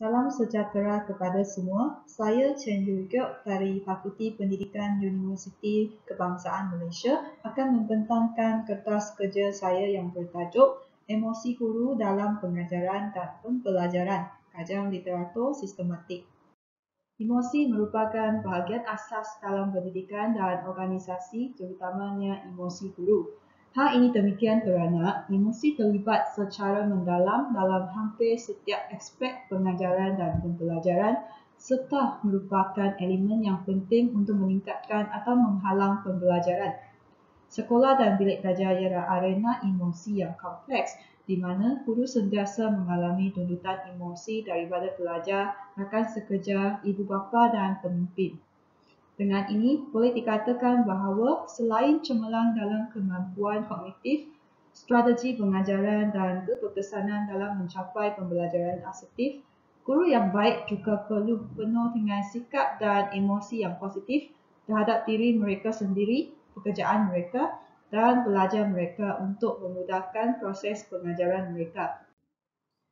Salam sejahtera kepada semua. Saya Chen Yu Giok dari Fakulti Pendidikan Universiti Kebangsaan Malaysia akan membentangkan kertas kerja saya yang bertajuk Emosi Guru dalam Pengajaran dan Pembelajaran, kajian literatur sistematik. Emosi merupakan bahagian asas dalam pendidikan dan organisasi, terutamanya emosi guru. Hal ini demikian kerana emosi terlibat secara mendalam dalam hampir setiap aspek pengajaran dan pembelajaran serta merupakan elemen yang penting untuk meningkatkan atau menghalang pembelajaran. Sekolah dan bilik belajar ialah arena emosi yang kompleks di mana guru sentiasa mengalami tuntutan emosi daripada pelajar, rakan sekerja, ibu bapa dan pemimpin. Dengan ini, boleh dikatakan bahawa selain cemerlang dalam kemampuan kognitif, strategi pengajaran dan keberkesanan dalam mencapai pembelajaran asertif, guru yang baik juga perlu penuh dengan sikap dan emosi yang positif terhadap diri mereka sendiri, pekerjaan mereka dan pelajar mereka untuk memudahkan proses pengajaran mereka.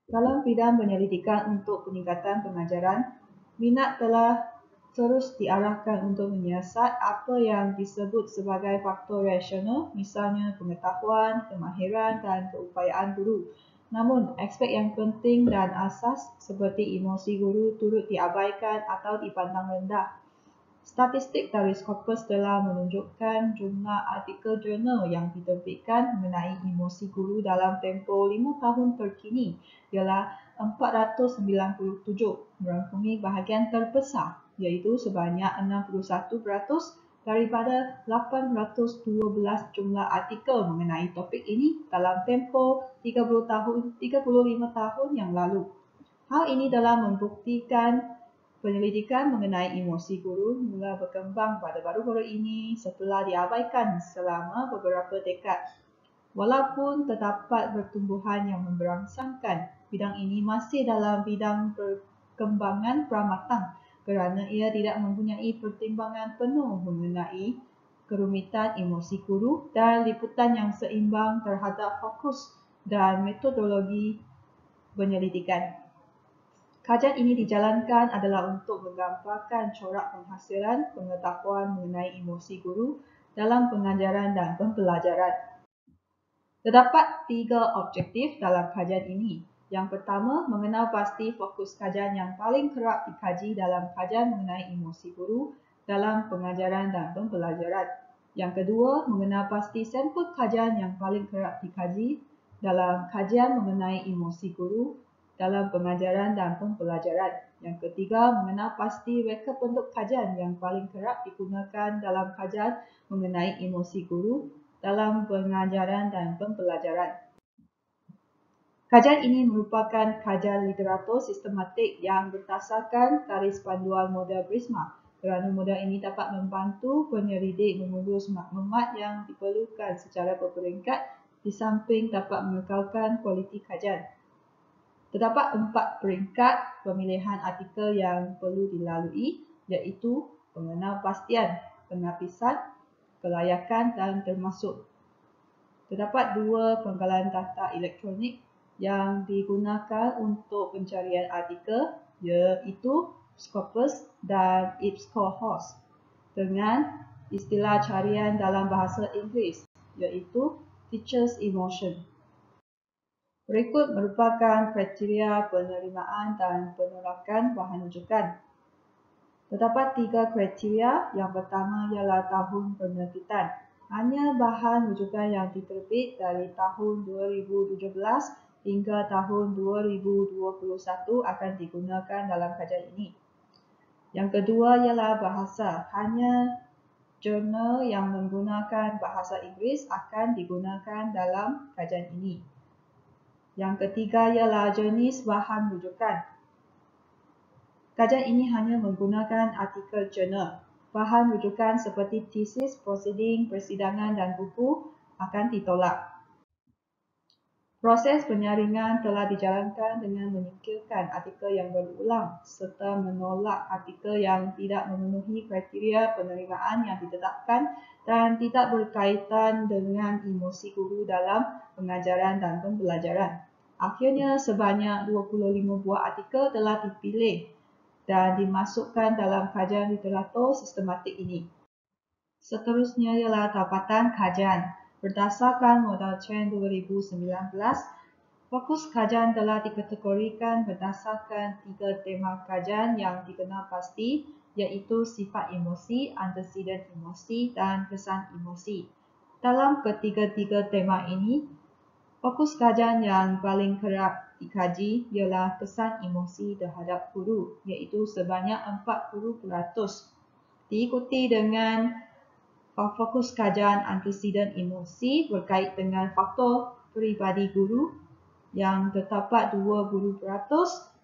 Dalam bidang penyelidikan untuk peningkatan pengajaran, minat telah terus diarahkan untuk menyiasat apa yang disebut sebagai faktor rasional, misalnya pengetahuan, kemahiran dan keupayaan guru. Namun, aspek yang penting dan asas seperti emosi guru turut diabaikan atau dipandang rendah. Statistik dari Scopus telah menunjukkan jumlah artikel jurnal yang diterbitkan mengenai emosi guru dalam tempoh 5 tahun terkini ialah 497, merangkumi bahagian terbesar iaitu sebanyak 61% daripada 812 jumlah artikel mengenai topik ini dalam tempoh 35 tahun yang lalu. Hal ini telah membuktikan penyelidikan mengenai emosi guru mula berkembang pada baru-baru ini setelah diabaikan selama beberapa dekad. Walaupun terdapat pertumbuhan yang memberangsangkan, bidang ini masih dalam bidang perkembangan pramatang kerana ia tidak mempunyai pertimbangan penuh mengenai kerumitan emosi guru dan liputan yang seimbang terhadap fokus dan metodologi penyelidikan. Kajian ini dijalankan adalah untuk menggambarkan corak penghasilan pengetahuan mengenai emosi guru dalam pengajaran dan pembelajaran. Terdapat 3 objektif dalam kajian ini. Yang pertama, mengenal pasti fokus kajian yang paling kerap dikaji dalam kajian mengenai emosi guru dalam pengajaran dan pembelajaran. Yang kedua, mengenal pasti sampel kajian yang paling kerap dikaji dalam kajian mengenai emosi guru dalam pengajaran dan pembelajaran. Yang ketiga, mengenal pasti reka bentuk kajian yang paling kerap digunakan dalam kajian mengenai emosi guru dalam pengajaran dan pembelajaran. Kajian ini merupakan kajian literatur sistematik yang berdasarkan garis panduan model Prisma kerana model ini dapat membantu penyelidik mengurus maklumat yang diperlukan secara berperingkat di samping dapat mengekalkan kualiti kajian. Terdapat 4 peringkat pemilihan artikel yang perlu dilalui iaitu pengenalpastian, penapisan, kelayakan dan termasuk. Terdapat 2 penggalan data elektronik yang digunakan untuk pencarian artikel iaitu Scopus dan Ipsos dengan istilah carian dalam bahasa Inggeris iaitu Teacher's Emotion. Berikut merupakan kriteria penerimaan dan penolakan bahan rujukan. Terdapat 3 kriteria. Yang pertama ialah tahun penerbitan. Hanya bahan rujukan yang diterbit dari tahun 2017 hingga tahun 2021 akan digunakan dalam kajian ini. Yang kedua ialah bahasa. Hanya jurnal yang menggunakan bahasa Inggeris akan digunakan dalam kajian ini. Yang ketiga ialah jenis bahan rujukan. Kajian ini hanya menggunakan artikel jurnal. Bahan rujukan seperti tesis, prosiding, persidangan dan buku akan ditolak. Proses penyaringan telah dijalankan dengan menyingkirkan artikel yang berulang serta menolak artikel yang tidak memenuhi kriteria penerimaan yang ditetapkan dan tidak berkaitan dengan emosi guru dalam pengajaran dan pembelajaran. Akhirnya sebanyak 25 buah artikel telah dipilih dan dimasukkan dalam kajian literatur sistematik ini. Seterusnya ialah dapatan kajian. Berdasarkan modal CHAN 2019, fokus kajian telah dikategorikan berdasarkan 3 tema kajian yang dikenal pasti, iaitu sifat emosi, anteseden emosi, dan kesan emosi. Dalam ketiga-tiga tema ini, fokus kajian yang paling kerap dikaji ialah kesan emosi terhadap guru, iaitu sebanyak 40%. Diikuti dengan fokus kajian anteseden emosi berkait dengan faktor peribadi guru yang terdapat 20%,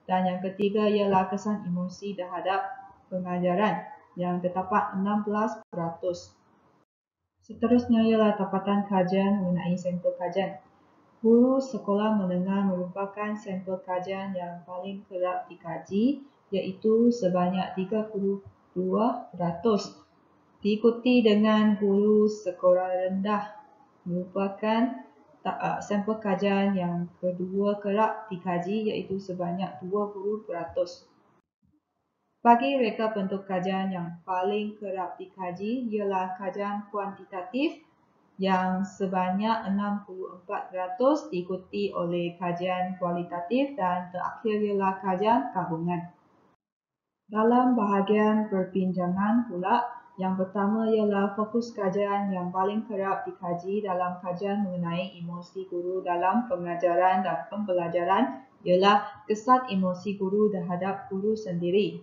dan yang ketiga ialah kesan emosi terhadap pengajaran yang terdapat 16%. Seterusnya ialah dapatan kajian mengenai sampel kajian. Guru sekolah menengah merupakan sampel kajian yang paling kerap dikaji, iaitu sebanyak 32%. Diikuti dengan guru sekolah rendah merupakan sampel kajian yang kedua kerap dikaji, iaitu sebanyak 20%. Bagi reka bentuk kajian yang paling kerap dikaji ialah kajian kuantitatif yang sebanyak 64%, diikuti oleh kajian kualitatif, dan terakhir ialah kajian gabungan. Dalam bahagian perbincangan pula, yang pertama ialah fokus kajian yang paling kerap dikaji dalam kajian mengenai emosi guru dalam pengajaran dan pembelajaran ialah kesan emosi guru terhadap guru sendiri.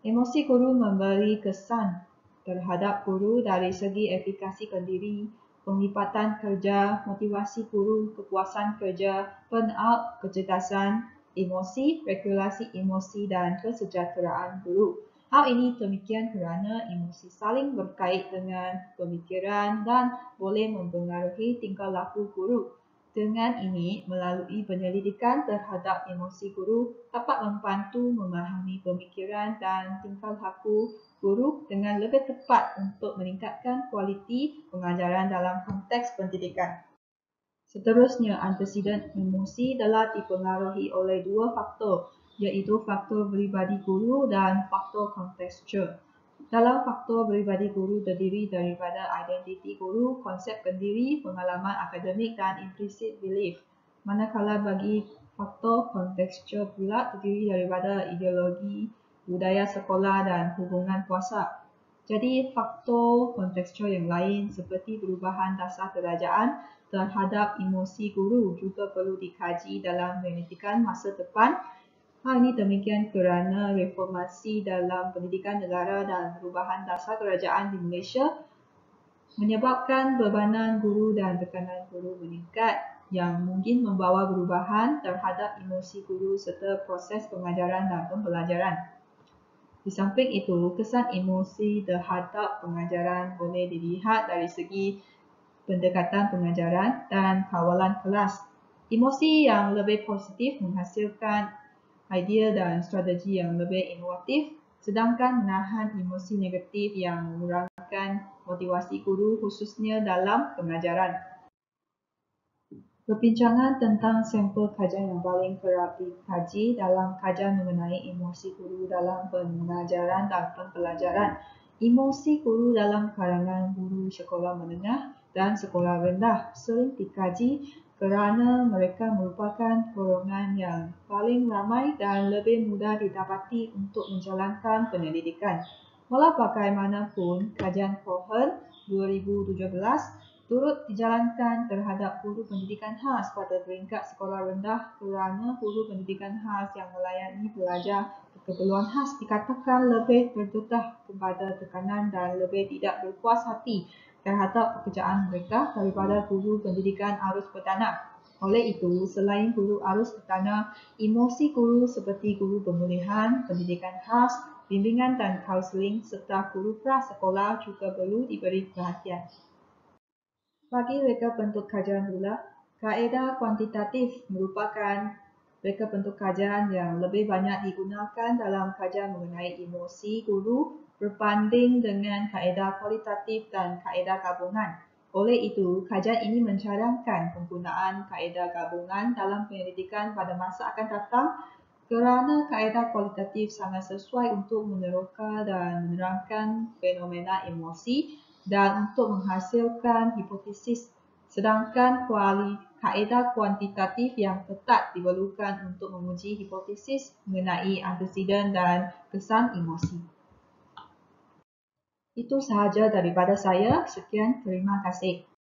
Emosi guru memberi kesan terhadap guru dari segi efikasi kendiri, penglibatan kerja, motivasi guru, kepuasan kerja, burnout, kecerdasan emosi, regulasi emosi, dan kesejahteraan guru. Hal ini demikian kerana emosi saling berkait dengan pemikiran dan boleh mempengaruhi tingkah laku guru. Dengan ini, melalui penyelidikan terhadap emosi guru dapat membantu memahami pemikiran dan tingkah laku guru dengan lebih tepat untuk meningkatkan kualiti pengajaran dalam konteks pendidikan. Seterusnya, anteseden emosi telah dipengaruhi oleh 2 faktor, iaitu faktor peribadi guru dan faktor kontekstual. Dalam faktor peribadi guru terdiri daripada identiti guru, konsep pendiri, pengalaman akademik, dan implicit belief. Manakala bagi faktor kontekstual pula terdiri daripada ideologi, budaya sekolah, dan hubungan kuasa. Jadi, faktor kontekstual yang lain seperti perubahan dasar kerajaan terhadap emosi guru juga perlu dikaji dalam penyelidikan masa depan. Hal ini demikian kerana reformasi dalam pendidikan negara dan perubahan dasar kerajaan di Malaysia menyebabkan bebanan guru dan tekanan guru meningkat, yang mungkin membawa perubahan terhadap emosi guru serta proses pengajaran dan pembelajaran. Di samping itu, kesan emosi terhadap pengajaran boleh dilihat dari segi pendekatan pengajaran dan kawalan kelas. Emosi yang lebih positif menghasilkan idea dan strategi yang lebih inovatif, sedangkan menahan emosi negatif yang mengurangkan motivasi guru khususnya dalam pengajaran. Perbincangan tentang sampel kajian yang paling kerap dikaji dalam kajian mengenai emosi guru dalam pengajaran dan pembelajaran. Emosi guru dalam kalangan guru sekolah menengah dan sekolah rendah sering dikaji kerana mereka merupakan golongan yang paling ramai dan lebih mudah didapati untuk menjalankan penyelidikan. Walau bagaimanapun, kajian Cohen 2017 turut dijalankan terhadap guru pendidikan khas pada peringkat sekolah rendah kerana guru pendidikan khas yang melayani pelajar berkeperluan khas dikatakan lebih terdedah kepada tekanan dan lebih tidak berpuas hati terhadap pekerjaan mereka daripada guru pendidikan arus perdana. Oleh itu, selain guru arus perdana, emosi guru seperti guru pemulihan, pendidikan khas, bimbingan dan kaunseling serta guru prasekolah juga perlu diberi perhatian. Bagi reka bentuk kajian pula, kaedah kuantitatif merupakan reka bentuk kajian yang lebih banyak digunakan dalam kajian mengenai emosi guru berbanding dengan kaedah kualitatif dan kaedah gabungan. Oleh itu, kajian ini mencadangkan penggunaan kaedah gabungan dalam penyelidikan pada masa akan datang kerana kaedah kualitatif sangat sesuai untuk meneroka dan menerangkan fenomena emosi dan untuk menghasilkan hipotesis, sedangkan kaedah kuantitatif yang ketat diperlukan untuk menguji hipotesis mengenai anteseden dan kesan emosi. Itu sahaja daripada saya. Sekian, terima kasih.